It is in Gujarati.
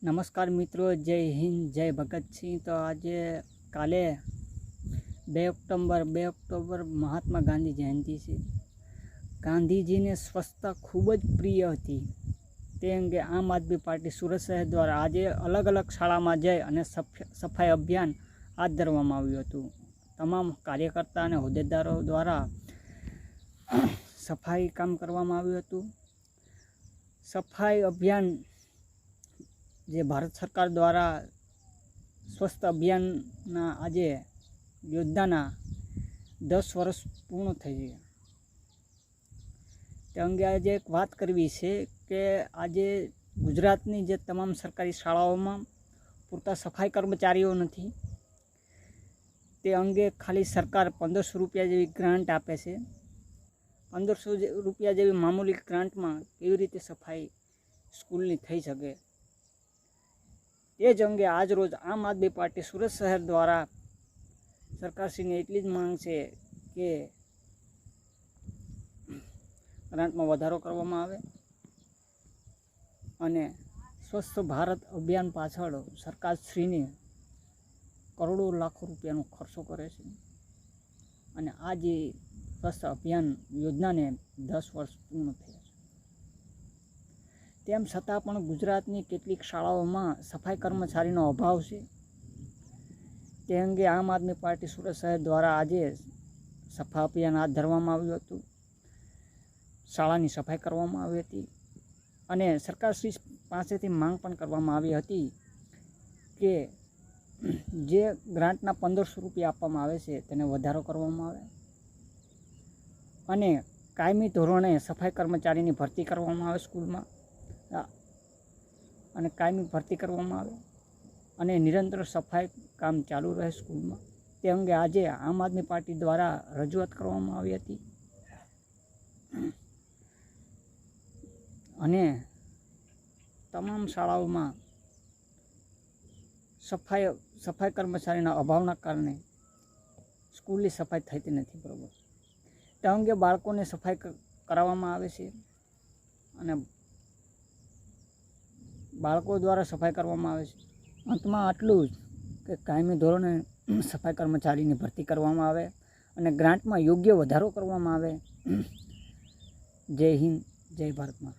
નમસ્કાર મિત્રો, જય હિન્દ, જય ભગતસિંહ। તો આજે કાલે 2 ઓક્ટોબર મહાત્મા ગાંધી જયંતિ છે। ગાંધીજીને સ્વચ્છતા ખૂબ જ પ્રિય હતી। તે અંગે આમ આદમી પાર્ટી સુરત શહેર દ્વારા આજે અલગ અલગ શાળામાં જઈ અને સફાઈ અભિયાન હાથ ધરવામાં આવ્યું હતું। તમામ કાર્યકર્તા અને હોદ્દેદારો દ્વારા સફાઈ કામ કરવામાં આવ્યું હતું। સફાઈ અભિયાન જે ભારત સરકાર દ્વારા સ્વચ્છ અભિયાનના આજે યોજનાના 10 વર્ષ પૂર્ણ થઈ ગયા। તે અંગે આજે એક વાત કરવી છે કે આજે ગુજરાતની જે તમામ સરકારી શાળાઓમાં પૂરતા સફાઈ કર્મચારીઓ નથી। તે અંગે ખાલી સરકાર 1500 રૂપિયા જેવી ગ્રાન્ટ આપે છે। 1500 રૂપિયા જેવી મામૂલી ગ્રાન્ટમાં કેવી રીતે સફાઈ સ્કૂલની થઈ શકે? એ જ અંગે આજ રોજ આમ આદમી પાર્ટી સુરત શહેર દ્વારા સરકારશ્રીને એટલી જ માંગ છે કે ગ્રાન્ટમાં વધારો કરવામાં આવે અને સ્વચ્છ ભારત અભિયાન પાછળ સરકારશ્રીને કરોડો લાખો રૂપિયાનો ખર્ચો કરે છે અને આ જે સ્વચ્છ અભિયાન યોજનાને 10 વર્ષ પૂર્ણ થયા છે। તેમ છતાં પણ ગુજરાતની કેટલીક શાળાઓમાં સફાઈ કર્મચારીનો અભાવ છે। તે અંગે આમ આદમી પાર્ટી સુરત શહેર દ્વારા આજે સફાઈ અભિયાન હાથ ધરવામાં આવ્યું હતું। શાળાની સફાઈ કરવામાં આવી હતી અને સરકારશ્રી પાસેથી માંગ પણ કરવામાં આવી હતી કે જે ગ્રાન્ટના 1500 રૂપિયા આપવામાં આવે છે તેને વધારો કરવામાં આવે અને કાયમી ધોરણે સફાઈ કર્મચારીની ભરતી કરવામાં આવે સ્કૂલમાં અને કાયમી ભરતી કરવામાં આવે અને નિરંતર સફાઈ કામ ચાલુ રહે સ્કૂલમાં। તે અંગે આજે આમ આદમી પાર્ટી દ્વારા રજૂઆત કરવામાં આવી હતી અને તમામ શાળાઓમાં સફાઈ કર્મચારીના અભાવના કારણે સ્કૂલની સફાઈ થતી નથી બરાબર। તે અંગે બાળકોને સફાઈ કરાવવામાં આવે છે અને બાળકો દ્વારા સફાઈ કરવામાં આવે છે। અંતમાં આટલું જ કે કાયમી ધોરણે સફાઈ કર્મચારીની ભરતી કરવામાં આવે અને ગ્રાન્ટમાં યોગ્ય વધારો કરવામાં આવે। જય હિન્દ, જય ભારતમાં।